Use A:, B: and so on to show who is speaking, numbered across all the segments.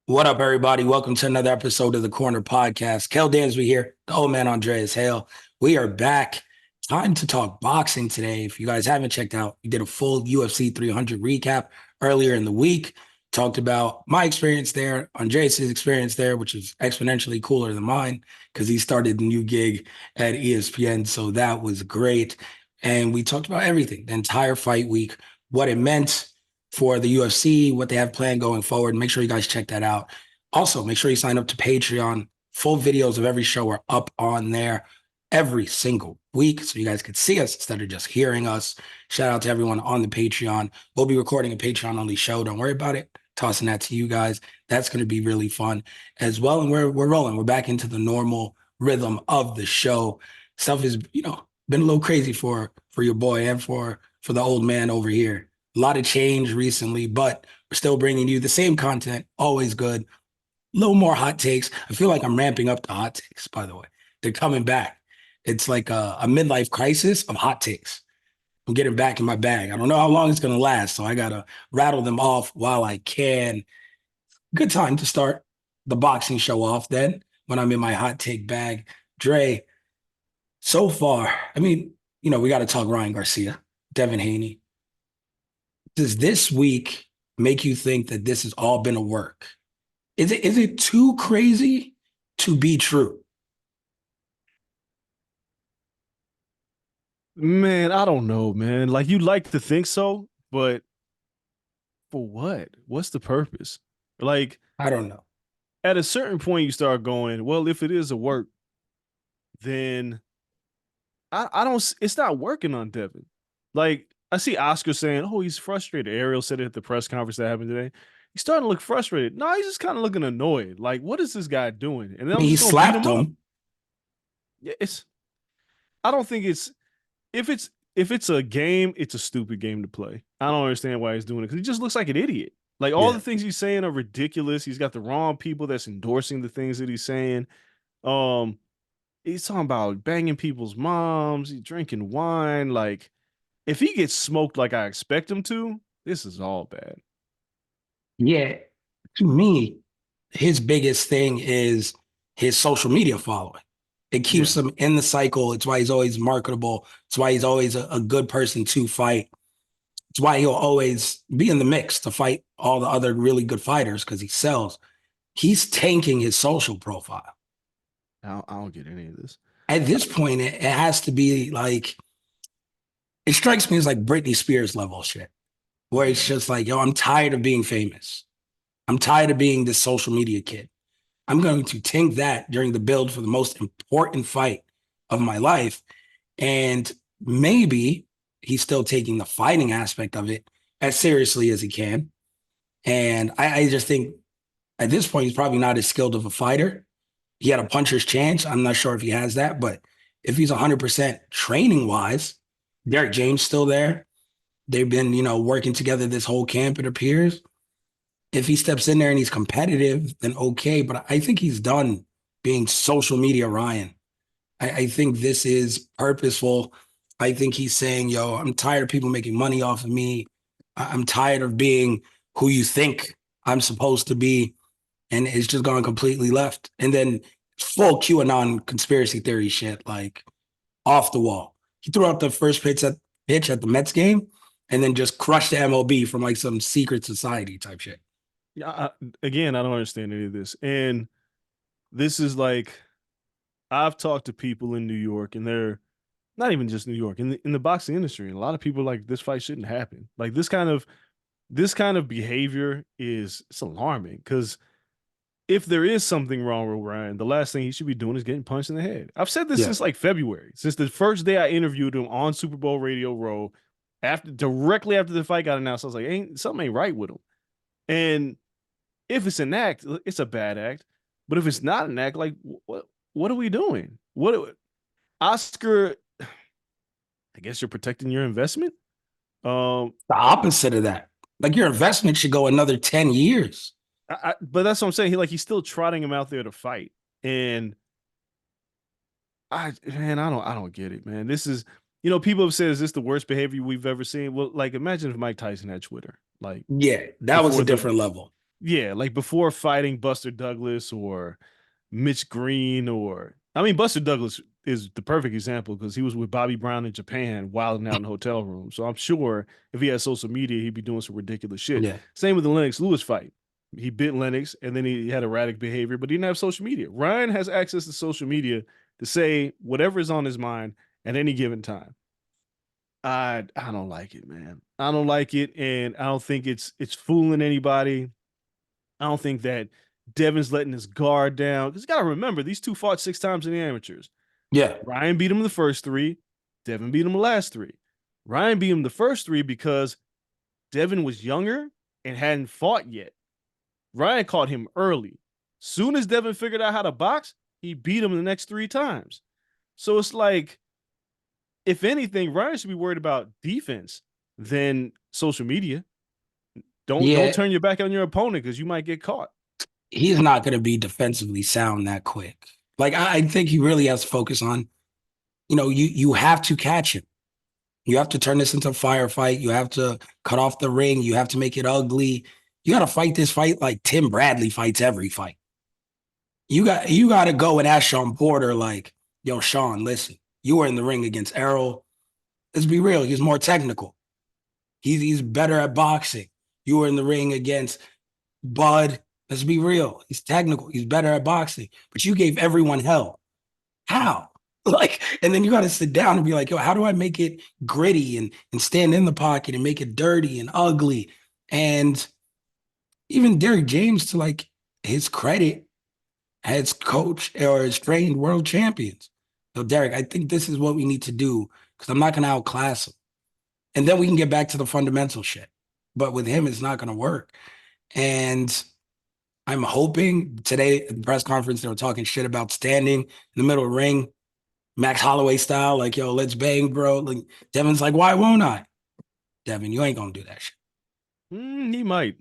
A: What up, everybody? Welcome to another episode of the Corner Podcast. Kel Dansby here, the old man Andreas Hale. We are back. Time to talk boxing today. If you guys haven't checked out, we did a full UFC 300 recap earlier in the week. Talked about my experience there, Andreas' experience there, which is exponentially cooler than mine because he started the new gig at ESPN. So that was great. And we talked about everything, the entire fight week, what it meant for the UFC, what they have planned going forward. Make sure you guys check that out. Also, make sure you sign up to Patreon. Full videos of every show are up on there every single week so you guys could see us instead of just hearing us. Shout out to everyone on the Patreon. We'll be recording a Patreon only show. Don't worry about it. Tossing that to you guys. That's going to be really fun as well. And we're rolling. We're back into the normal rhythm of the show. Stuff is, been a little crazy for your boy and for the old man over here. A lot of change recently, but we're still bringing you the same content. Always good. A little more hot takes. I feel like I'm ramping up the hot takes, by the way. They're coming back. It's like a midlife crisis of hot takes. I'm getting back in my bag. I don't know how long it's going to last, so I got to rattle them off while I can. Good time to start the boxing show off then when I'm in my hot take bag. Dre, so far, we got to talk Ryan Garcia, Devin Haney. Does this week make you think that this has all been a work? Is it too crazy to be true?
B: Man, I don't know, man. Like you like to think so, but for what? What's the purpose? Like
A: I don't know.
B: at a certain point you start going, well, if it is a work, then I don't it's not working on Devin. Like I see Oscar saying, "Oh, he's frustrated." Ariel said it at the press conference that happened today. He's starting to look frustrated. No, he's just kind of looking annoyed. Like, what is this guy doing? And then
A: I
B: I'm
A: mean, he
B: just gonna beat
A: slapped
B: him up.
A: him.
B: Yeah, it's I don't think it's if it's if it's a game, it's a stupid game to play. I don't understand why he's doing it because he just looks like an idiot. Like all
A: Yeah.
B: the things he's saying are ridiculous. He's got the wrong people that's endorsing the things that he's saying. Um, he's talking about banging people's moms, he's drinking wine. Like if he gets smoked like I expect him to, this is all bad.
A: Yeah. To me, his biggest thing is his social media following. It
B: Yeah.
A: keeps him in the cycle. It's why he's always marketable. It's why he's always a good person to fight. It's why he'll always be in the mix to fight all the other really good fighters because he sells. He's tanking his social profile.
B: I don't get any of this.
A: At this point, it has to be like it strikes me as like Britney Spears level shit, where it's
B: Yeah.
A: just like, yo, I'm tired of being famous. I'm tired of being this social media kid. I'm going to tank that during the build for the most important fight of my life. And maybe he's still taking the fighting aspect of it as seriously as he can. And I just think at this point, he's probably not as skilled of a fighter. He had a puncher's chance. I'm not sure if he has that, but if he's 100% training wise, Derek James still there. They've been, working together this whole camp, it appears. If he steps in there and he's competitive, then okay. But I think he's done being social media Ryan. I think this is purposeful. I think he's saying, yo, I'm tired of people making money off of me. I'm tired of being who you think I'm supposed to be. And it's just gone completely left. And then full QAnon conspiracy theory shit, like off the wall. He threw out the first pitch at the Mets game and then just crushed the MLB from like some secret society type shit.
B: Yeah. Again, I don't understand any of this. And this is like I've talked to people in New York, and they're not even just New York in the boxing industry. And a lot of people are like this fight shouldn't happen. Like this kind of behavior is it's alarming because if there is something wrong with Ryan, the last thing he should be doing is getting punched in the head. I've said this
A: Yeah.
B: since like February, since the first day I interviewed him on Super Bowl Radio Row. After directly after the fight got announced, I was like, "Ain't something ain't right with him." And if it's an act, it's a bad act. But if it's not an act, like what are we doing? What Oscar? I guess you're protecting your investment. Um,
A: The opposite of that. Like your investment should go another 10 years.
B: but that's what I'm saying. He's still trotting him out there to fight, and I don't get it, man. This is people have said, is this the worst behavior we've ever seen? Well, like imagine if Mike Tyson had Twitter, like
A: Yeah, that was a
B: before the
A: different level.
B: Yeah, like before fighting Buster Douglas or Mitch Green, or I mean, Buster Douglas is the perfect example because he was with Bobby Brown in Japan, wilding out in the hotel room. So I'm sure if he had social media, he'd be doing some ridiculous shit.
A: Yeah.
B: Same with the Lennox Lewis fight. He bit Lennox and then he had erratic behavior, but he didn't have social media. Ryan has access to social media to say whatever is on his mind at any given time. I don't like it, man. I don't like it, and I don't think it's fooling anybody. I don't think that Devin's letting his guard down. Because you got to remember, these two fought 6 times in the amateurs.
A: Yeah.
B: Ryan beat him the first 3. Devin beat him the last 3. Ryan beat him the first 3 because Devin was younger and hadn't fought yet. Ryan caught him early. Soon as Devin figured out how to box, he beat him the next 3 times. So it's like, if anything, Ryan should be worried about defense than social media. Don't
A: Yeah.
B: turn your back on your opponent because you might get caught.
A: He's not going to be defensively sound that quick. Like, I think he really has to focus on, you have to catch him. You have to turn this into a firefight. You have to cut off the ring. You have to make it ugly. You got to fight this fight like Tim Bradley fights every fight. You got to go and ask Sean Porter, like, yo, Sean, listen, you were in the ring against Errol. Let's be real. He's more technical. He's better at boxing. You were in the ring against Bud. Let's be real. He's technical. He's better at boxing. But you gave everyone hell. How? Like, and then you got to sit down and be like, yo, how do I make it gritty and stand in the pocket and make it dirty and ugly? And even Derrick James, to like his credit, has coached or has trained world champions. So, Derrick, I think this is what we need to do because I'm not going to outclass him. And then we can get back to the fundamental shit. But with him, it's not going to work. And I'm hoping today at the press conference, they were talking shit about standing in the middle of the ring, Max Holloway style, like, yo, let's bang, bro. Like, Devin's like, why won't I? Devin, you ain't going to do that shit.
B: He might.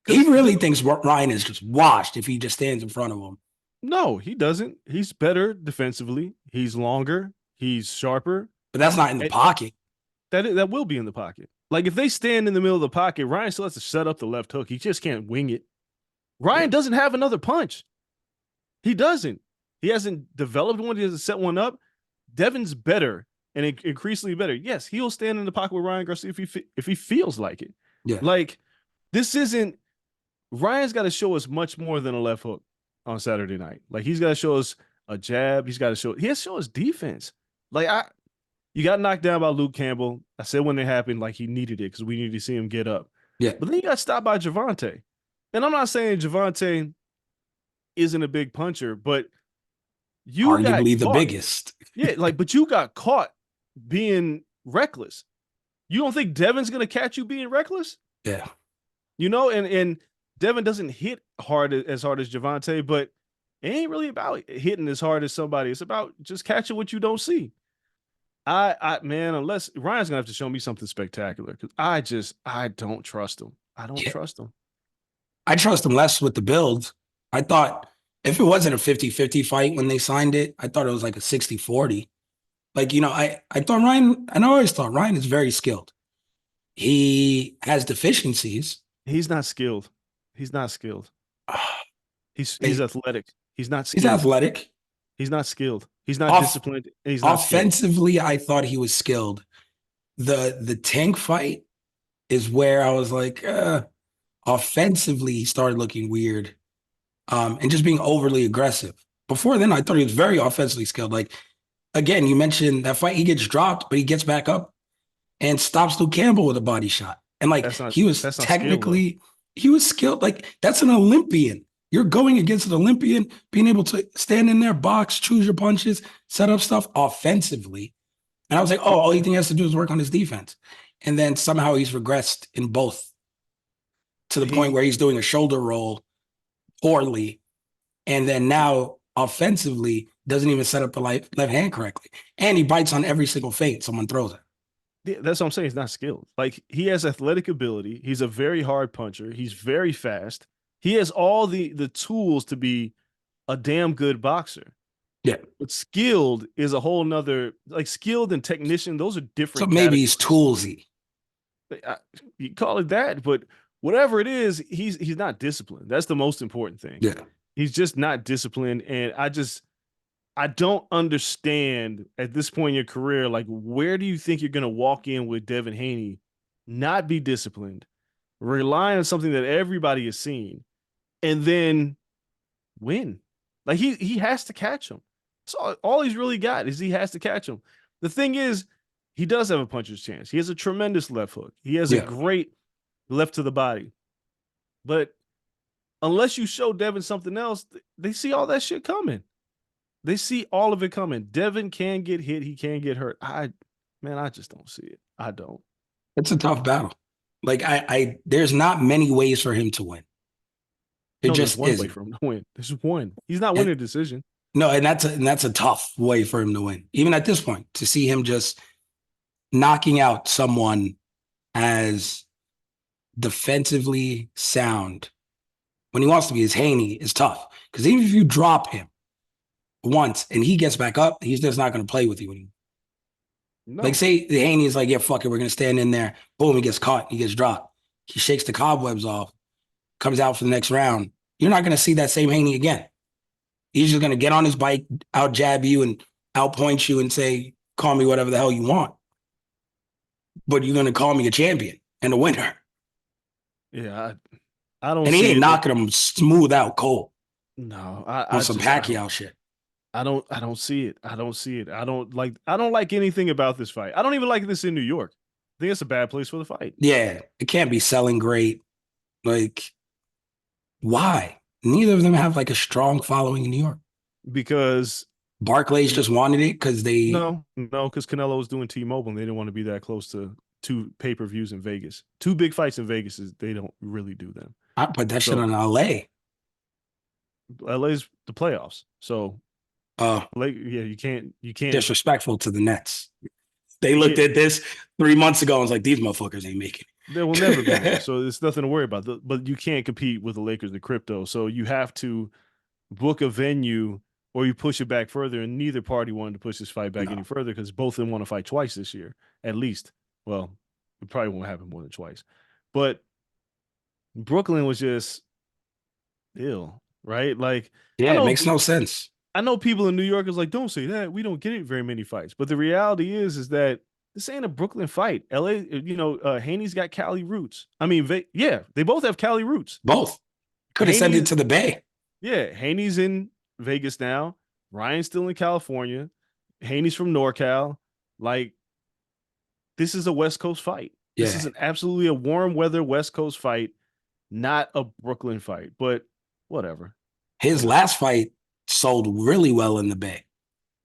A: He really thinks Ryan is just washed if he just stands in front of him.
B: No, he doesn't. He's better defensively. He's longer. He's sharper.
A: But that's not in the pocket.
B: That will be in the pocket. Like if they stand in the middle of the pocket, Ryan still has to set up the left hook. He just can't wing it. Ryan doesn't have another punch. He doesn't. He hasn't developed one. He hasn't set one up. Devin's better and increasingly better. Yes, he'll stand in the pocket with Ryan Garcia if he feels like it.
A: Yeah.
B: Like this isn't. Ryan's got to show us much more than a left hook on Saturday night. Like he's got to show us a jab. He has to show us defense. Like you got knocked down by Luke Campbell. I said when it happened, like he needed it because we needed to see him get up.
A: Yeah.
B: But then you got stopped by Gervonta. And I'm not saying Gervonta isn't a big puncher, but you
A: arguably
B: got
A: the biggest.
B: Yeah, but you got caught being reckless. You don't think Devin's gonna catch you being reckless?
A: Yeah.
B: And Devin doesn't hit as hard as Gervonta, but it ain't really about hitting as hard as somebody. It's about just catching what you don't see. Man, unless Ryan's gonna have to show me something spectacular because I don't trust him. I don't trust him.
A: I trust him less with the build. I thought if it wasn't a 50-50 fight when they signed it, I thought it was like a 60-40. Like, I thought Ryan, and I always thought Ryan is very skilled. He has deficiencies.
B: He's not skilled. He's not skilled. He's athletic. He's not skilled.
A: He's athletic.
B: He's not skilled. He's not disciplined. He's not
A: offensively, skilled. I thought he was skilled. The Tank fight is where I was like, offensively, he started looking weird. And just being overly aggressive. Before then, I thought he was very offensively skilled. Like, again, you mentioned that fight, he gets dropped, but he gets back up and stops Luke Campbell with a body shot. And like, he was technically, he was skilled. Like, that's an Olympian. You're going against an Olympian, being able to stand in there, box, choose your punches, set up stuff offensively. And I was like, oh, all he has to do is work on his defense. And then somehow he's regressed in both to the point where he's doing a shoulder roll poorly. And then now offensively doesn't even set up the left hand correctly. And he bites on every single feint someone throws it.
B: Yeah, that's what I'm saying. He's not skilled. Like he has athletic ability. He's a very hard puncher. He's very fast. He has all the tools to be a damn good boxer.
A: Yeah.
B: But skilled is a whole nother, like skilled and technician, those are different.
A: So maybe he's toolsy.
B: You call it that, but whatever it is, he's not disciplined. That's the most important thing.
A: Yeah.
B: He's just not disciplined, and I don't understand at this point in your career, like, where do you think you're going to walk in with Devin Haney, not be disciplined, rely on something that everybody has seen, and then win? Like, he has to catch him. So all he's really got is he has to catch him. The thing is, he does have a puncher's chance. He has a tremendous left hook. He has a great left to the body. But unless you show Devin something else, they see all that shit coming. They see all of it coming. Devin can get hit. He can get hurt. I just don't see it. I don't.
A: It's a tough battle. Like there's not many ways for him to win.
B: There's one way for him to win. There's one. He's not winning a decision.
A: No, and that's a tough way for him to win. Even at this point, to see him just knocking out someone as defensively sound when he wants to be as Haney is tough. Because even if you drop him once and he gets back up, he's just not going to play with you anymore. No. Like, say the Haney is like, yeah, fuck it, we're going to stand in there. Boom, he gets caught, he gets dropped. He shakes the cobwebs off, comes out for the next round. You're not going to see that same Haney again. He's just going to get on his bike, out jab you and out point you and say, call me whatever the hell you want. But you're going to call me a champion and a winner.
B: Yeah, I don't.
A: And he ain't knocking him smooth out cold.
B: No,
A: on some Pacquiao shit.
B: I don't see it. I don't see it. I don't like anything about this fight. I don't even like this in New York. I think it's a bad place for the fight.
A: Yeah, it can't be selling great. Like, why? Neither of them have like a strong following in New York.
B: Because
A: Barclays just wanted it because they
B: because Canelo was doing T-Mobile and they didn't want to be that close to 2 pay-per-views in Vegas. 2 big fights in Vegas they don't really do them.
A: I put that shit on LA.
B: LA's the playoffs. So you can't
A: disrespectful to the Nets. They looked at this 3 months ago and was like, these motherfuckers ain't making it.
B: They will never be there. So there's nothing to worry about. But you can't compete with the Lakers in crypto. So you have to book a venue or you push it back further. And neither party wanted to push this fight back any further because both of them want to fight twice this year, at least. Well, it probably won't happen more than twice. But Brooklyn was just ill, right? Like,
A: yeah, it makes no sense.
B: I know people in New York is like, don't say that. We don't get it very many fights. But the reality is that this ain't a Brooklyn fight. LA, Haney's got Cali roots. I mean, they both have Cali roots.
A: Both. Could have sent it to the Bay.
B: Yeah, Haney's in Vegas now. Reyan's still in California. Haney's from NorCal. Like, this is a West Coast fight. Yeah. This is absolutely a warm weather West Coast fight, not a Brooklyn fight. But whatever.
A: His last fight sold really well in the Bay.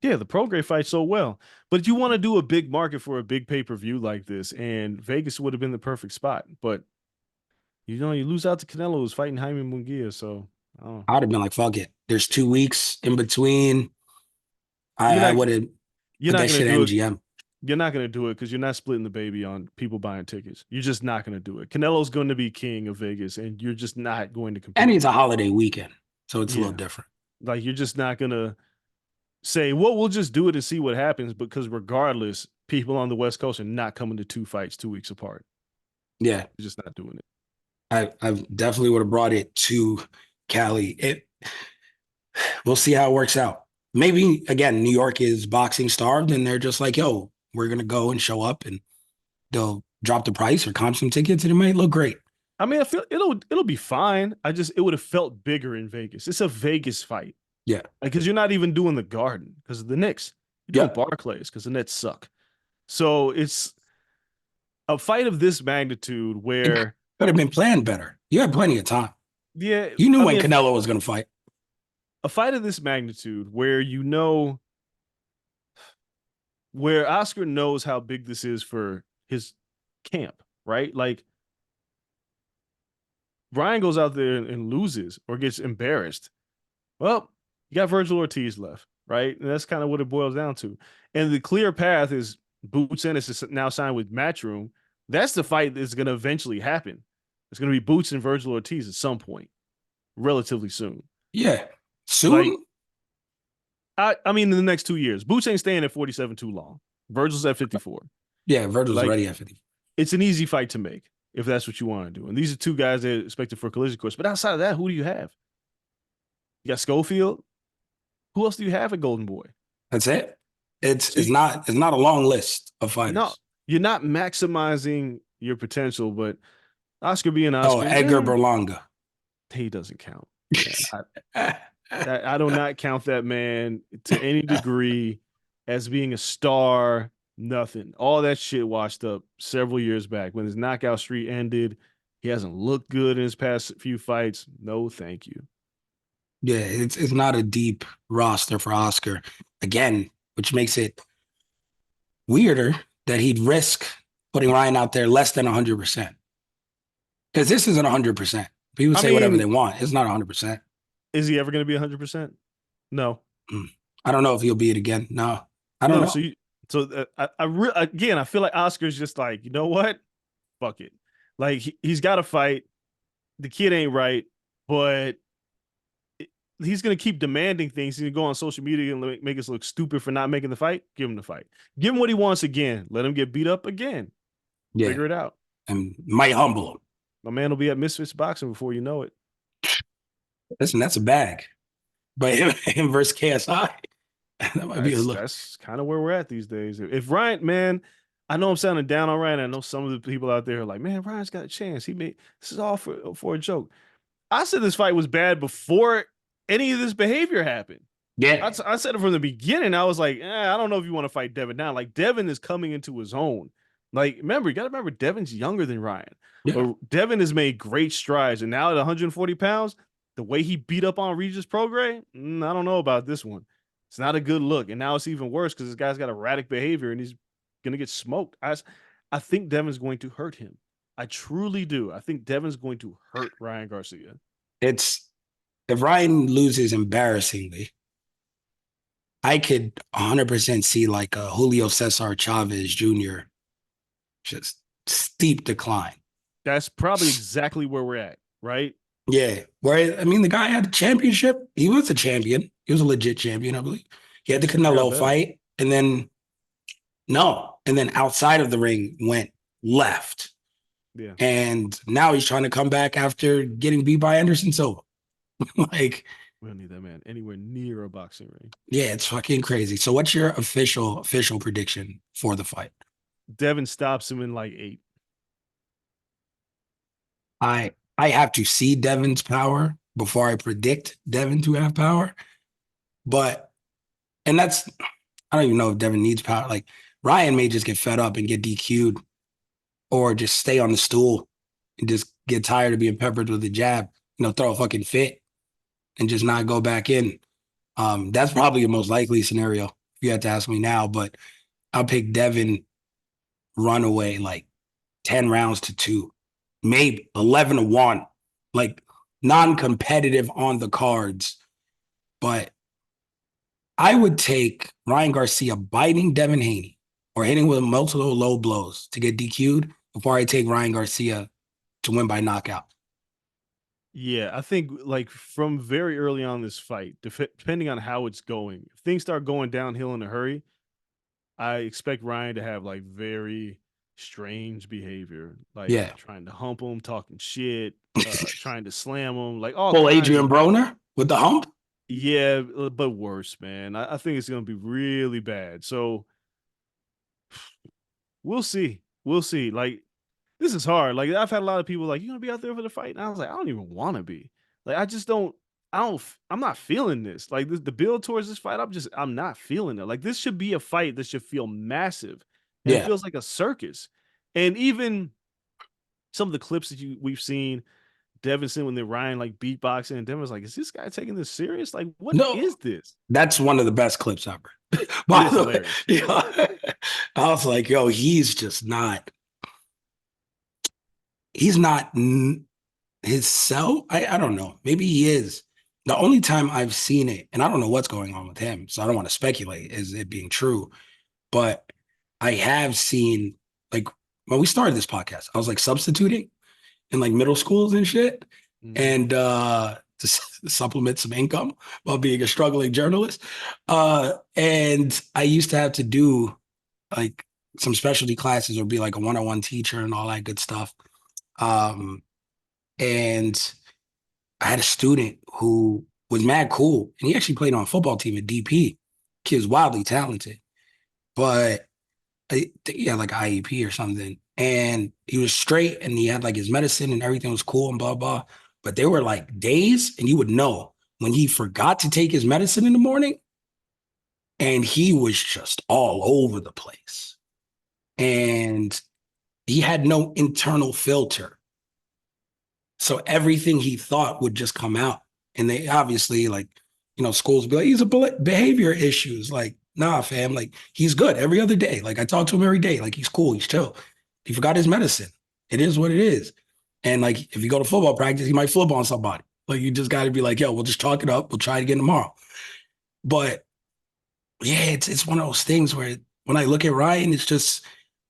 B: Yeah, the Prograis fight sold well. But you want to do a big market for a big pay-per-view like this, and Vegas would have been the perfect spot. But, you lose out to Canelo who's fighting Jaime Munguia, so
A: I would have been like, fuck it. There's 2 weeks in between. I would have put that shit at MGM.
B: You're not going to do it because you're not splitting the baby on people buying tickets. You're just not going to do it. Canelo's going to be king of Vegas, and you're just not going to compete.
A: And it's a holiday weekend, so it's a little different.
B: Like, you're just not going to say, well, we'll just do it and see what happens, because regardless, people on the West Coast are not coming to 2 fights 2 weeks apart.
A: Yeah.
B: You're just not doing it.
A: I definitely would have brought it to Cali. We'll see how it works out. Maybe, again, New York is boxing starved, and they're just like, yo, we're going to go and show up, and they'll drop the price or comp some tickets, and it might look great.
B: I mean, I feel it'll be fine. It would have felt bigger in Vegas. It's a Vegas fight.
A: Yeah.
B: Because you're not even doing the Garden because of the Knicks. You're doing Barclays because the Nets suck. So it's a fight of this magnitude where
A: it could have been planned better. You had plenty of time.
B: Yeah.
A: You knew when Canelo was going to fight.
B: A fight of this magnitude where where Oscar knows how big this is for his camp, right? Like, Reyan goes out there and loses or gets embarrassed. Well, you got Virgil Ortiz left, right? And that's kind of what it boils down to. And the clear path is Boots Ennis is now signed with Matchroom. That's the fight that's going to eventually happen. It's going to be Boots and Virgil Ortiz at some point, relatively soon.
A: Yeah. Soon?
B: I mean, in the next 2 years. Boots ain't staying at 47 too long. Virgil's at 54.
A: Yeah, Virgil's already at 54.
B: It's an easy fight to make. if that's what you want to do. And these are two guys that are expected for a collision course. But outside of that, who do you have? You got Schofield. Who else do you have at Golden Boy?
A: That's it. It's
B: So
A: it's not it's not a long list of
B: no,
A: fighters.
B: you're not maximizing your potential, but Oscar being
A: Oh,
B: Oscar,
A: Edgar Berlanga.
B: he doesn't count. I do not count that man to any degree as being a star. Nothing. All that shit washed up several years back when his knockout streak ended. He hasn't looked good in his past few fights. No, thank you.
A: Yeah, it's not a deep roster for Oscar. Again, which makes it weirder that he'd risk putting Ryan out there less than 100%. Because this isn't 100%. People
B: I
A: say whatever
B: mean,
A: they want. It's not 100%.
B: is he ever going to be 100%? No.
A: I don't know if he'll be it again. No, I don't
B: No.
A: know.
B: Again, I feel like Oscar's just like, you know what? Fuck it. Like he's got to fight. The kid ain't right, but he's going to keep demanding things. He's going to go on social media and make us look stupid for not making the fight. Give him the fight. Give him what he wants again. Let him get beat up again.
A: Yeah,
B: Figure it out.
A: and might humble him.
B: My man will be at Misfits Boxing before you know it.
A: Listen, that's a bag. But him versus KSI, that might be a look.
B: That's kind of where we're at these days. If Ryan, man, I know I'm sounding down on Ryan. I know some of the people out there are like, man, Ryan's got a chance. This is all for a joke. I said this fight was bad before any of this behavior happened.
A: Yeah.
B: I said it from the beginning. I was like, I don't know if you want to fight Devin now. Like Devin is coming into his own. Like, you got to remember, Devin's younger than Ryan.
A: Yeah.
B: But Devin has made great strides. And now at 140 pounds, the way he beat up on Regis Prograis, I don't know about this one. It's not a good look. And now it's even worse because this guy's got erratic behavior and he's going to get smoked. I think Devin's going to hurt him. I truly do. I think Devin's going to hurt Ryan Garcia.
A: If Ryan loses embarrassingly, I could 100% see like a Julio Cesar Chavez Jr. just steep decline.
B: That's probably exactly where we're at, right?
A: Yeah. Where, I mean, the guy had a championship. He was a champion. He was a legit champion, I believe. He had the Canelo fight. And then, outside of the ring went left.
B: Yeah.
A: And now he's trying to come back after getting beat by Anderson Silva. Like,
B: we don't need that man anywhere near a boxing ring.
A: Yeah, it's fucking crazy. So what's your official prediction for the fight?
B: Devin stops him in like 8.
A: I have to see Devin's power before I predict Devin to have power. And I don't even know if Devin needs power. Like Ryan may just get fed up and get DQ'd or just stay on the stool and just get tired of being peppered with a jab, throw a fucking fit and just not go back in. That's probably the most likely scenario if you had to ask me now, but I'll pick Devin runaway like 10 rounds to 2, maybe 11-1, like non-competitive on the cards. But I would take Ryan Garcia biting Devin Haney or hitting with multiple low blows to get DQ'd before I take Ryan Garcia to win by knockout.
B: Yeah, I think like from very early on this fight, depending on how it's going, if things start going downhill in a hurry, I expect Ryan to have like very strange behavior, like trying to hump him, talking shit, trying to slam him, like all
A: full Adrian Broner with the hump.
B: Yeah, but worse, man. I think it's gonna be really bad. So we'll see. We'll see. Like this is hard. Like I've had a lot of people like, you gonna be out there for the fight? And I was like, I don't even want to be. Like I'm not feeling this. Like the build towards this fight, I'm not feeling it. Like this should be a fight that should feel massive. And it feels like a circus. And even some of the clips that we've seen, Devinson when Ryan like beatboxing, and Devin was like, is this guy taking this serious? Like, what is this?
A: That's one of the best clips ever. By the way, I was like, yo, he's not his self. I don't know. Maybe he is. The only time I've seen it, and I don't know what's going on with him, so I don't want to speculate is it being true, but I have seen, like, when we started this podcast, I was like substituting in like middle schools and shit, and to supplement some income while being a struggling journalist. And I used to have to do like some specialty classes or be like a one-on-one teacher and all that good stuff. And I had a student who was mad cool, and he actually played on a football team at DP. Kid's wildly talented, but I think he had like IEP or something. And he was straight, and he had like his medicine, and everything was cool and blah blah. But there were like days, and you would know when he forgot to take his medicine in the morning, and he was just all over the place. And he had no internal filter. So everything he thought would just come out. And they obviously, like, schools be like, he's a behavior issues. Like, nah, fam, like, he's good every other day. Like, I talk to him every day. Like, he's cool, he's chill. He forgot his medicine. It is what it is. And like, if you go to football practice, he might flip on somebody. Like, you just got to be like, yo, we'll just chalk it up. We'll try it again tomorrow. But yeah, it's one of those things where when I look at Reyan, it's just,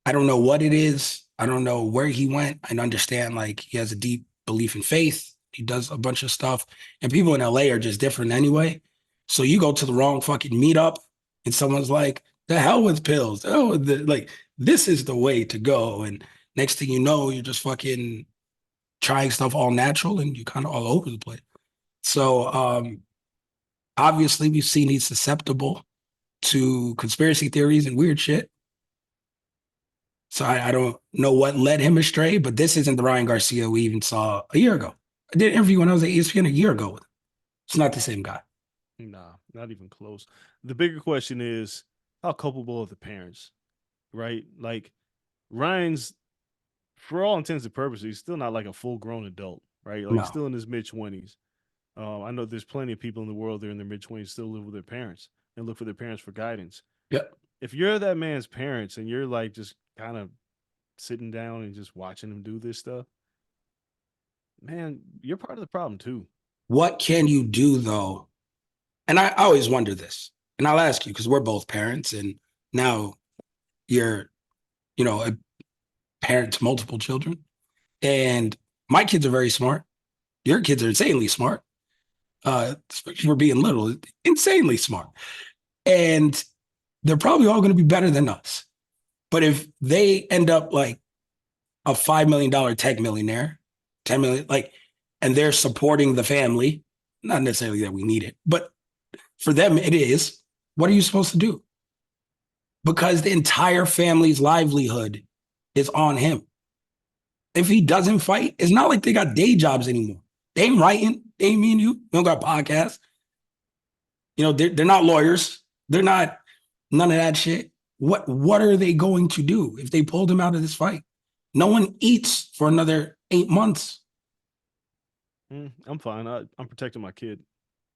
A: I don't know what it is. I don't know where he went. I understand like he has a deep belief in faith. He does a bunch of stuff. And people in LA are just different anyway. So you go to the wrong fucking meetup and someone's like, the hell with pills. Oh, like this is the way to go. And next thing you know, you're just fucking trying stuff all natural and you're kind of all over the place. So obviously we've seen he's susceptible to conspiracy theories and weird shit. So I don't know what led him astray, but this isn't the Ryan Garcia we even saw a year ago. I did an interview when I was at ESPN a year ago with him. It's not the same guy.
B: Nah, not even close. The bigger question is how culpable are the parents, right? Like Ryan's, for all intents and purposes, he's still not like a full grown adult, right? Like
A: No.
B: still in his mid 20s. I know there's plenty of people in the world that are in their mid 20s still live with their parents and look for their parents for guidance.
A: Yep.
B: If you're that man's parents and you're like just kind of sitting down and just watching him do this stuff, man, you're part of the problem too.
A: What can you do though? And I always wonder this, and I'll ask you because we're both parents, and now you're, a parent to multiple children, and my kids are very smart. Your kids are insanely smart, especially for being little, insanely smart, and they're probably all going to be better than us. But if they end up like a $5 million tech millionaire, 10 million, like, and they're supporting the family, not necessarily that we need it, but for them it is, what are you supposed to do? Because the entire family's livelihood is on him. If he doesn't fight, it's not like they got day jobs anymore. They ain't writing. They ain't me and you. We don't got podcasts. They're not lawyers. They're not none of that shit. What are they going to do if they pulled him out of this fight? No one eats for another 8 months.
B: I'm fine. I'm protecting my kid.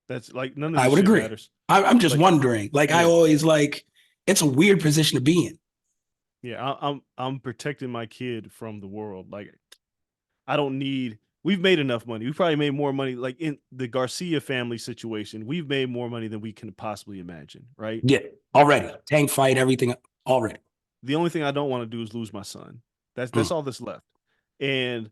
B: That's like none of
A: I
B: this
A: would
B: shit
A: agree.
B: matters.
A: I'm just
B: Like,
A: wondering. Like I
B: yeah,
A: always like, it's a weird position to be in.
B: yeah. I'm protecting my kid from the world. Like I don't need. We've made enough money. We probably made more money. Like in the Garcia family situation, we've made more money than we can possibly imagine. Right.
A: Yeah, already tank fight, everything already.
B: The only thing I don't want to do is lose my son. That's
A: Mm.
B: all that's left. And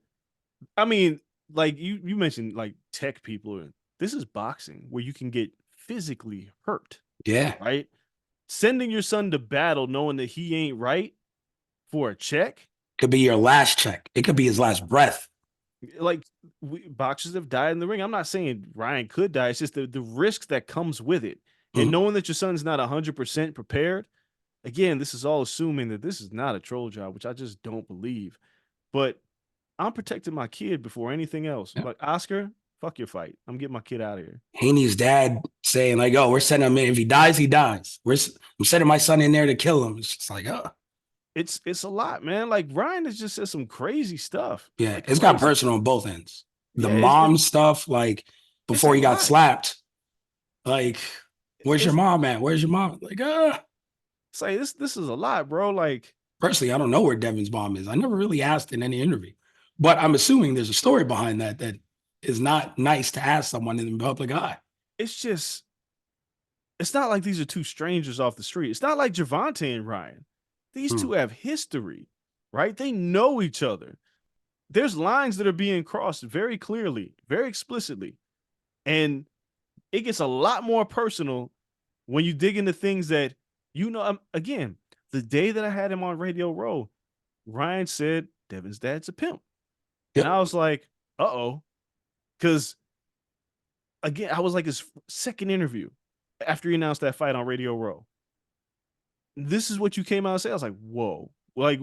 B: I mean, like you mentioned, like tech people. This is boxing where you can get physically hurt.
A: Yeah,
B: Right. Sending your son to battle knowing that he ain't right for a check.
A: could be your last check. It could be his last breath.
B: Like boxers have died in the ring. I'm not saying Ryan could die. It's just the risk that comes with it. And
A: Mm.
B: knowing that your son's not 100% prepared, again, this is all assuming that this is not a troll job, which I just don't believe. But I'm protecting my kid before anything else.
A: Yeah.
B: Like Oscar, fuck your fight. I'm getting my kid out of here.
A: Haney's dad saying like, "Oh, we're sending him in. If he dies, he dies. I'm sending my son in there to kill him." It's just like, oh,
B: It's a lot, man. Like Ryan has just said some crazy stuff.
A: yeah.
B: Like
A: It's got
B: crazy.
A: personal on both ends. The
B: Yeah,
A: mom stuff, like
B: it's a
A: before he got
B: lot.
A: slapped, like, where's your
B: It's
A: mom at? Where's your mom? Like,
B: it's like this is a lot, bro. Like
A: personally, I don't know where Devin's mom is. I never really asked in any interview, but I'm assuming there's a story behind that is not nice to ask someone in the public eye.
B: it's just it's not like these are two strangers off the street. It's not like Javante and Ryan. These
A: Hmm.
B: two have history, right? They know each other. There's lines that are being crossed very clearly, very explicitly. And it gets a lot more personal when you dig into things that, again, the day that I had him on Radio Row, Ryan said Devin's dad's a pimp. And
A: Yep.
B: I was like, uh-oh. Because, again, I was like his second interview after he announced that fight on Radio Row. This is what you came out and said. I was like, whoa. Like,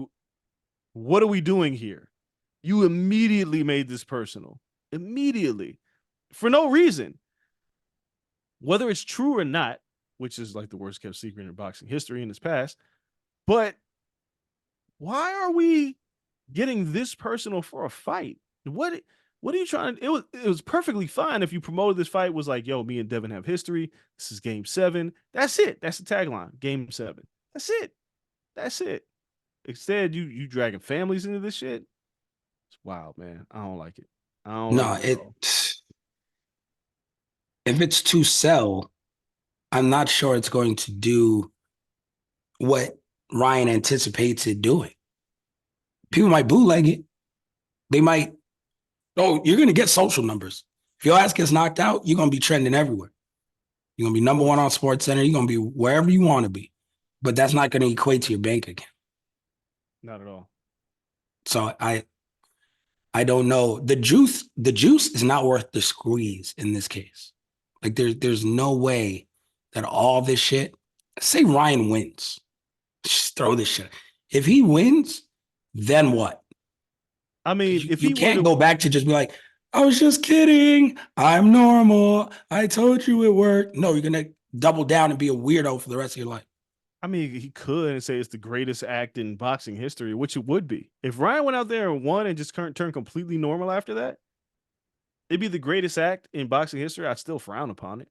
B: what are we doing here? You immediately made this personal. Immediately. For no reason. Whether it's true or not, which is like the worst kept secret in boxing history in its past, but why are we getting this personal for a fight? What are you trying to it was perfectly fine if you promoted this fight was like, yo, me and Devin have history. This is game 7. That's it. That's the tagline. Game 7. That's it. That's it. Instead, you dragging families into this shit. It's wild, man. I don't like it. I don't like
A: No,
B: it at all.
A: if it's to sell, I'm not sure it's going to do what Reyan anticipates it doing. People might bootleg it. They might, oh, you're going to get social numbers. If your ass gets knocked out, you're going to be trending everywhere. You're going to be number one on Sports Center. You're going to be wherever you want to be. But that's not going to equate to your bank account.
B: Not at all.
A: So I don't know. The juice is not worth the squeeze in this case. Like there's no way that all this shit, say Reyan wins. Just throw this shit. If he wins, then what?
B: I mean, if
A: You
B: he would
A: can't
B: have,
A: go back to just be like, I was just kidding. I'm normal. I told you it worked. No, you're gonna double down and be a weirdo for the rest of your life.
B: I mean, he could and say it's the greatest act in boxing history, which it would be. If Reyan went out there and won and just turned completely normal after that, it'd be the greatest act in boxing history. I'd still frown upon it,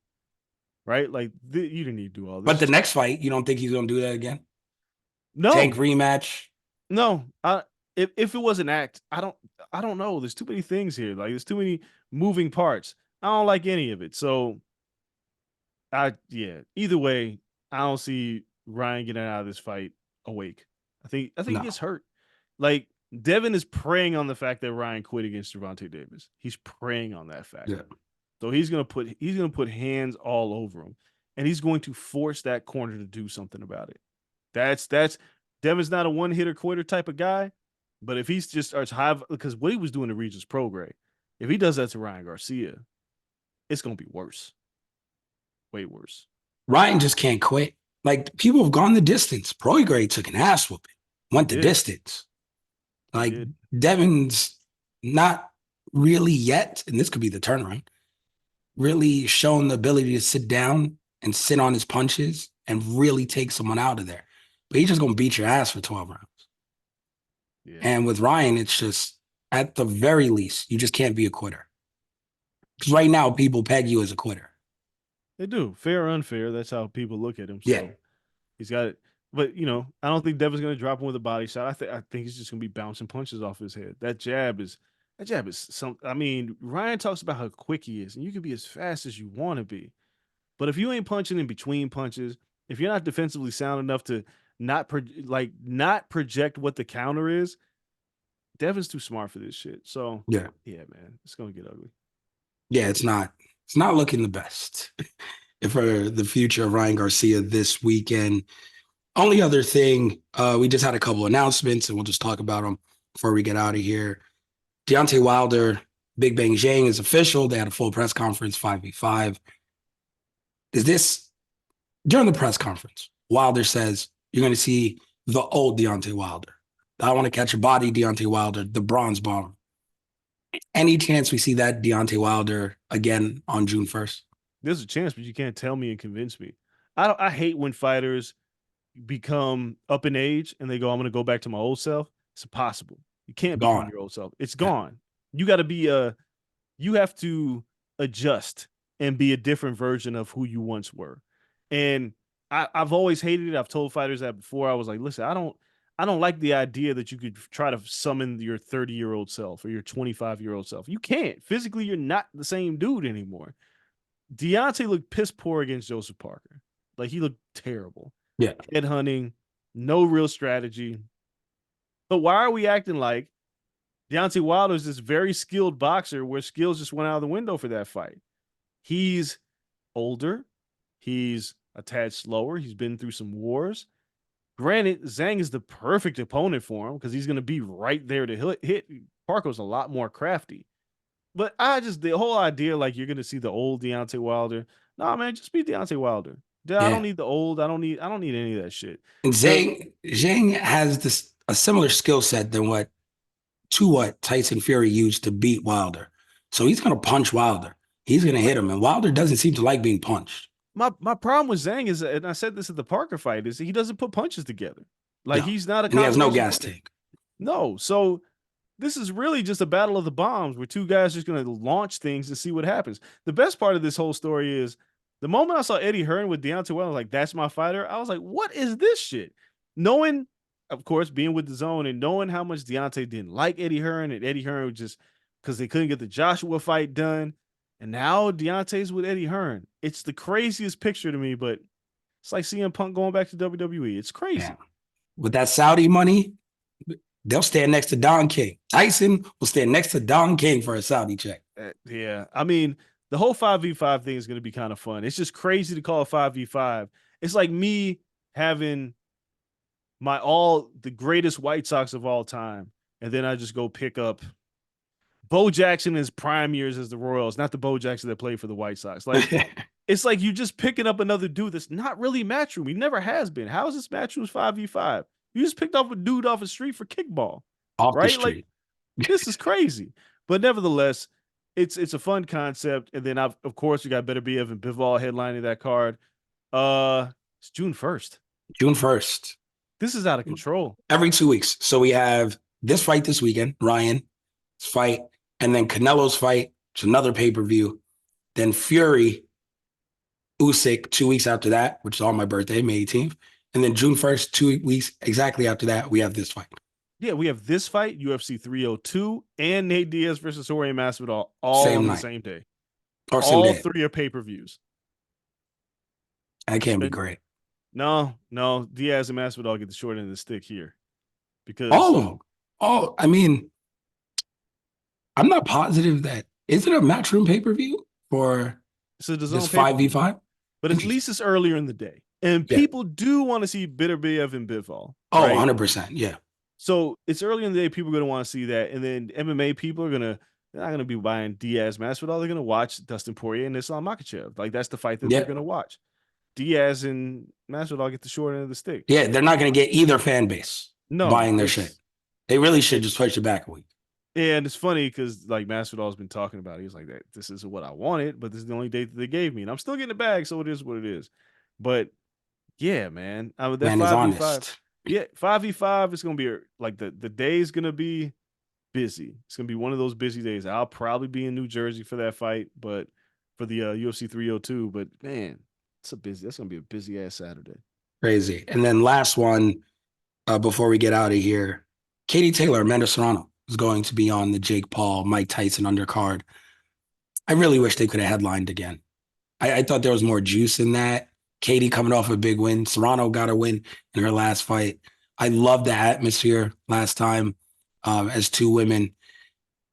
B: right? Like you didn't need to do all
A: But
B: this.
A: the next fight, you don't think he's gonna do that again? Tank
B: No,
A: rematch.
B: no. If it was an act, I don't know. There's too many things here. Like there's too many moving parts. I don't like any of it. So yeah. Either way, I don't see Reyan getting out of this fight awake. I think he
A: No.
B: gets hurt. Like Devin is preying on the fact that Reyan quit against Gervonta Davis. He's preying on that fact.
A: Yeah.
B: So he's gonna put hands all over him, and he's going to force that corner to do something about it. That's Devin's not a one hitter quitter type of guy, but if he's just starts high because what he was doing to Regis Prograis, if he does that to Ryan Garcia, it's gonna be worse, way worse.
A: Reyan just can't quit. Like people have gone the distance. Prograis took an ass whooping, went the distance. Like Devin's not really yet, and this could be the turnaround, really shown the ability to sit down and sit on his punches and really take someone out of there. But he's just gonna beat your ass for 12 rounds.
B: Yeah.
A: And with Reyan, it's just at the very least, you just can't be a quitter. Because right now, people peg you as a quitter.
B: They do. Fair or unfair, that's how people look at him. So
A: Yeah.
B: he's got it. But I don't think Devin's gonna drop him with a body shot. I think he's just gonna be bouncing punches off his head. That jab is some I mean, Reyan talks about how quick he is, and you can be as fast as you want to be. But if you ain't punching in between punches, if you're not defensively sound enough to not project what the counter is, Devin's too smart for this shit. So
A: Yeah.
B: man, it's gonna get ugly.
A: Yeah, it's not looking the best for the future of Ryan Garcia this weekend. Only other thing, we just had a couple announcements, and we'll just talk about them before we get out of here. Deontay Wilder, Big Bang Zhang is official. They had a full press conference, 5v5. Is this during the press conference? Wilder says you're going to see the old Deontay Wilder. I want to catch a body Deontay Wilder, the bronze bomber. Any chance we see that Deontay Wilder again on June 1st?
B: There's a chance, but you can't tell me and convince me. I hate when fighters become up in age and they go, I'm going to go back to my old self. It's impossible. You can't become your old self. It's gone. You got to be you have to adjust and be a different version of who you once were. And I've always hated it. I've told fighters that before. I was like, listen, I don't like the idea that you could try to summon your 30-year-old self or your 25-year-old self. You can't. Physically, you're not the same dude anymore. Deontay looked piss poor against Joseph Parker. Like he looked terrible.
A: Yeah.
B: Headhunting, no real strategy. But why are we acting like Deontay Wilder is this very skilled boxer where skills just went out of the window for that fight? He's older. He's a tad slower. He's been through some wars. Granted, Zhang is the perfect opponent for him because he's going to be right there to hit Parker was a lot more crafty. But the whole idea, like you're gonna see the old Deontay Wilder. Nah, man, just be Deontay Wilder. I don't
A: Yeah.
B: need the old. I don't need any of that shit.
A: And
B: The
A: Zhang has this a similar skill set than what Tyson Fury used to beat Wilder. So he's gonna punch Wilder. He's gonna hit him, and Wilder doesn't seem to like being punched.
B: my problem with Zhang is, and I said this at the Parker fight, is he doesn't put punches together. Like
A: No,
B: he's not a
A: and he has no
B: combination
A: gas
B: puncher.
A: tank.
B: No, so this is really just a battle of the bombs where two guys are just going to launch things and see what happens. The best part of this whole story is the moment I saw Eddie Hearn with Deontay Wilder, like, that's my fighter. I was like, what is this shit? Knowing, of course, being with the zone and knowing how much Deontay didn't like Eddie Hearn, and Eddie Hearn just because they couldn't get the Joshua fight done. And now Deontay's with Eddie Hearn. It's the craziest picture to me, but it's like CM Punk going back to WWE. It's crazy.
A: Yeah. With that Saudi money, they'll stand next to Don King. Tyson will stand next to Don King for a Saudi check.
B: Yeah. I mean, the whole 5v5 thing is going to be kind of fun. It's just crazy to call it 5v5. It's like me having the greatest White Sox of all time. And then I just go pick up Bo Jackson in his prime years as the Royals, not the Bo Jackson that played for the White Sox. Like, it's like you just picking up another dude that's not really Matchroom. He never has been. How is this Matchroom's 5v5? You just picked up a dude off the street for kickball.
A: Off the
B: right?
A: street.
B: Like, this is crazy. But nevertheless, it's a fun concept. And then of course we got Better Be Evan Bivol headlining that card. It's June 1st.
A: June 1st.
B: This is out of control.
A: Every 2 weeks. So we have this fight this weekend, Reyan's fight, and then Canelo's fight, which is another pay-per-view. Then Fury, Usyk 2 weeks after that, which is on my birthday, May 18th. And then June 1st, 2 weeks exactly after that, we have this fight.
B: Yeah, we have this fight, UFC 302, and Nate Diaz versus Jorge Masvidal all
A: Same
B: on
A: night.
B: the same day.
A: Or same
B: all
A: day.
B: three are pay-per-views.
A: That can't be great.
B: No, Diaz and Masvidal get the short end of the stick here. Because
A: I mean, I'm not positive that is it a Matchroom pay-per-view for this 5v5?
B: But at least it's earlier in the day. And people do want to see Better Be Evan Bivol.
A: Oh,
B: right?
A: 100%. Yeah.
B: So it's early in the day. People are going to want to see that. And then MMA people they're not going to be buying Diaz Masvidal. They're going to watch Dustin Poirier and Islam Makhachev. Like, that's the fight that they're going to watch. Diaz and Masvidal get the short end of the stick.
A: Yeah, they're not going to get either fan base buying their shit. They really should just push it back a week.
B: And it's funny because, like, Masvidal's been talking about it. He was like, this is what I wanted, but this is the only date that they gave me. And I'm still getting it back, so it is what it is. But, yeah, man. That 5v5. Yeah, 5v5 is going to be, like, the day is going to be busy. It's going to be one of those busy days. I'll probably be in New Jersey for that fight, but for the UFC 302. But, man, that's going to be a busy-ass Saturday.
A: Crazy. And then last one, before we get out of here, Katie Taylor, Amanda Serrano is going to be on the Jake Paul, Mike Tyson undercard. I really wish they could have headlined again. I thought there was more juice in that. Katie coming off a big win. Serrano got a win in her last fight. I love the atmosphere last time as two women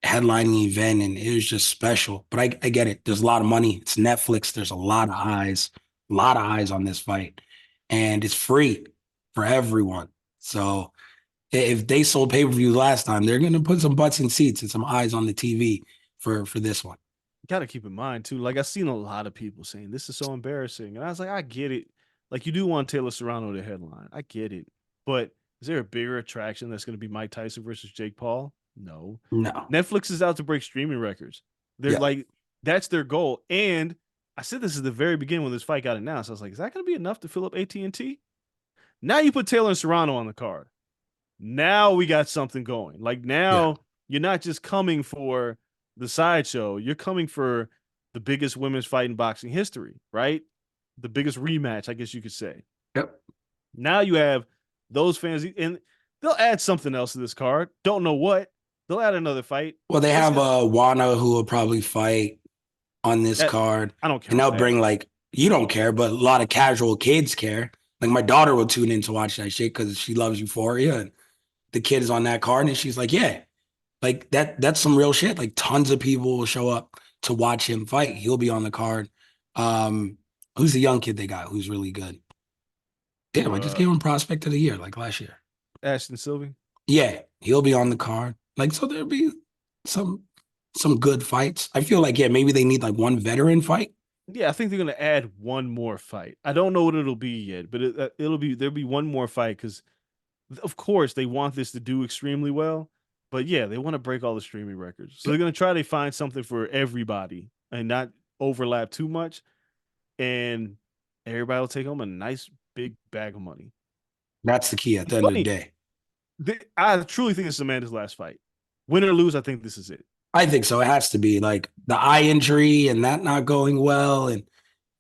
A: headlining the event, and it was just special. But I get it. There's a lot of money. It's Netflix. There's a lot of eyes on this fight. And it's free for everyone. So if they sold pay-per-view last time, they're going to put some butts in seats and some eyes on the TV for this one.
B: Got to keep in mind, too, like, I've seen a lot of people saying this is so embarrassing. And I was like, I get it. Like, you do want Taylor Serrano to headline. I get it. But is there a bigger attraction that's going to be Mike Tyson versus Jake Paul? No. Netflix is out to break streaming records. They're like, that's their goal. And I said this at the very beginning when this fight got announced. I was like, is that going to be enough to fill up AT&T? Now you put Taylor and Serrano on the card. Now we got something going. Like, now you're not just coming for the sideshow. You're coming for the biggest women's fight in boxing history, right? The biggest rematch, I guess you could say.
A: Yep.
B: Now you have those fans, and they'll add something else to this card. Don't know what. They'll add another fight.
A: Well, they have Wana who will probably fight on this card.
B: I don't care.
A: And they'll bring, like, you don't care, but a lot of casual kids care. Like, my daughter will tune in to watch that shit because she loves Euphoria, and the kid is on that card, and she's like, yeah, like that's some real shit. Like, tons of people will show up to watch him fight. He'll be on the card. Who's the young kid they got who's really good? Damn, I just gave him Prospect of the Year like last year.
B: Ashton Sylvie?
A: Yeah, he'll be on the card. Like, so there'll be some some good fights. I feel like, yeah, maybe they need like one veteran fight.
B: Yeah, I think they're gonna add one more fight. I don't know what it'll be yet, but it'll be there'll be one more fight because, of course, they want this to do extremely well. But yeah, they want to break all the streaming records, so they're gonna try to find something for everybody and not overlap too much, and everybody will take home a nice big bag of money.
A: That's the key at
B: It's
A: the end of the
B: funny.
A: day.
B: I truly think it's Amanda's last fight. Win or lose, I think this is it.
A: I think so. It has to be like the eye injury and that not going well. And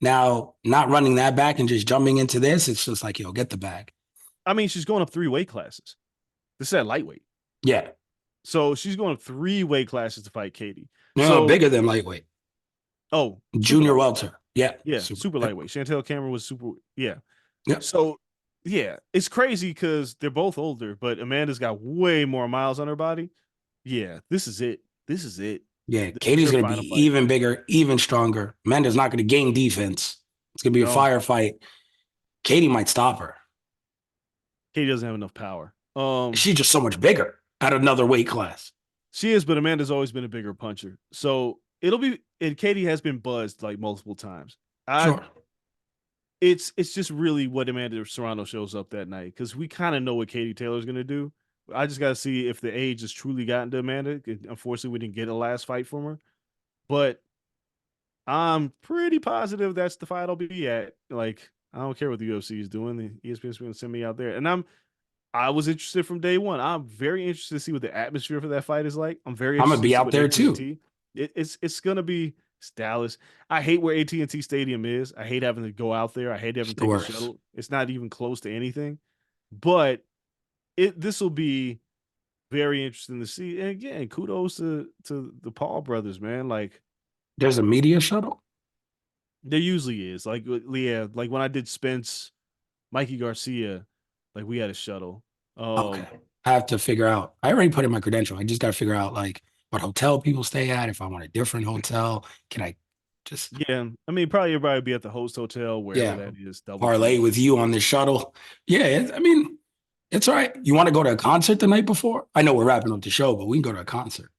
A: now not running that back and just jumping into this. It's just like, yo, get the bag.
B: I mean, she's going up 3 weight classes. This is at lightweight.
A: Yeah.
B: So she's going up 3 weight classes to fight Katie.
A: No,
B: So,
A: bigger than lightweight.
B: super
A: Junior
B: lightweight.
A: welter. Yeah.
B: Yeah, super lightweight. Chantel Cameron was super. Yeah.
A: Yeah.
B: So, yeah, it's crazy because they're both older, but Amanda's got way more miles on her body. Yeah, this is it. This is it.
A: Yeah.
B: This is
A: Katie's
B: her
A: going to be
B: final fight.
A: even bigger, even stronger. Amanda's not going to gain defense. It's going to be a
B: No.
A: firefight. Katie might stop her.
B: Katie doesn't have enough power.
A: She's just so much bigger at another weight class.
B: She is, but Amanda's always been a bigger puncher. So it'll be, and Katie has been buzzed like multiple times.
A: Sure.
B: It's just really what Amanda Serrano shows up that night because we kind of know what Katie Taylor's gonna do. I just gotta see if the age has truly gotten to Amanda. Unfortunately, we didn't get a last fight from her, but I'm pretty positive that's the fight I'll be at. Like, I don't care what the UFC is doing. The ESPN's going to send me out there, and I was interested from day one. I'm very interested to see what the atmosphere for that fight is like. I'm very
A: I'm going
B: interested
A: to be
B: to see
A: out
B: what
A: there
B: AT&T.
A: too.
B: It's gonna be it's Dallas. I hate where AT&T Stadium is. I hate having to go out there. I hate having to take a shuttle. It's not even close to anything. But this will be very interesting to see. And again, kudos to the Paul brothers, man. Like,
A: There's a media shuttle.
B: there usually is. Like, yeah, like when I did Spence, Mikey Garcia, like we had a shuttle.
A: Okay. I have to figure out. I already put in my credential. I just got to figure out like what hotel people stay at. If I want a different hotel, can I just
B: Yeah, I mean, probably everybody would be at the host hotel, wherever that is.
A: parlay with you on the shuttle? Yeah, I mean, it's all right. You want to go to a concert the night before? I know we're wrapping up the show, but we can go to a concert.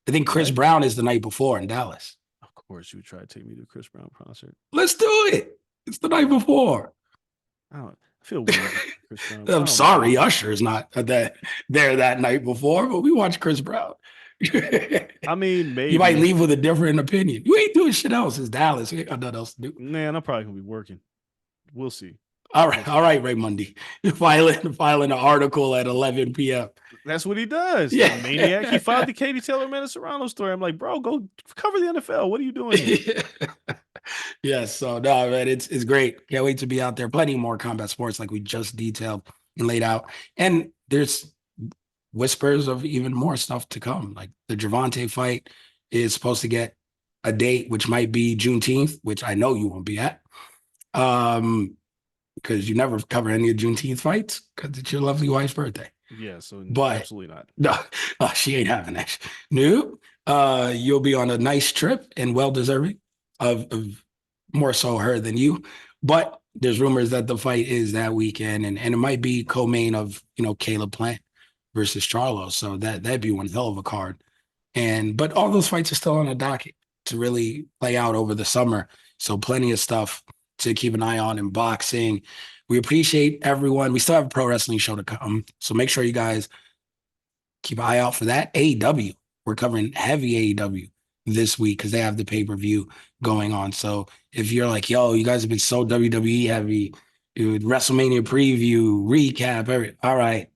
A: I think Chris Brown is the night before in Dallas.
B: Of course, you would try to take me to a Chris Brown concert.
A: Let's do it. It's the night before.
B: I feel weird. Chris Brown.
A: I'm sorry, Usher is not there that night before, but we watch Chris Brown.
B: I mean, maybe
A: you might leave with a different opinion. You ain't doing shit else. It's Dallas. We ain't got nothing else to do.
B: Man, I'm probably gonna be working. We'll see.
A: All right, Ray Monday. Filing an article at 11 p.m.
B: That's what he does.
A: Yeah,
B: maniac. He filed the Katie Taylor Amanda Serrano story. I'm like, bro, go cover the NFL. What are you doing here?
A: Yes. So no, man, it's great. Can't wait to be out there. Plenty more combat sports like we just detailed and laid out. And there's whispers of even more stuff to come. Like the Gervonta fight is supposed to get a date, which might be Juneteenth, which I know you won't be at. Because you never cover any of Juneteenth fights because it's your lovely wife's birthday.
B: Yeah, so
A: but
B: absolutely not.
A: No, she ain't having that. No, you'll be on a nice trip and well deserving of more so her than you. But there's rumors that the fight is that weekend, and it might be co-main of Caleb Plant versus Charlo. So that'd be one hell of a card. But all those fights are still on the docket to really play out over the summer. So plenty of stuff to keep an eye on in boxing. We appreciate everyone. We still have a pro wrestling show to come. So make sure you guys keep an eye out for that. AEW. We're covering heavy AEW this week because they have the pay-per-view going on. So if you're like, yo, you guys have been so WWE heavy, WrestleMania preview, recap, all right,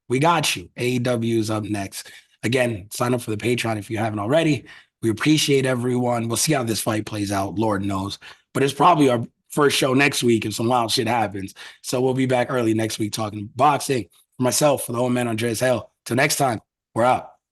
A: we got you. AEW is up next. Again, sign up for the Patreon if you haven't already. We appreciate everyone. We'll see how this fight plays out. Lord knows. But it's probably our first show next week if some wild shit happens. So we'll be back early next week talking boxing. For myself, for the old man, Andreas and Kel. Till next time, we're out.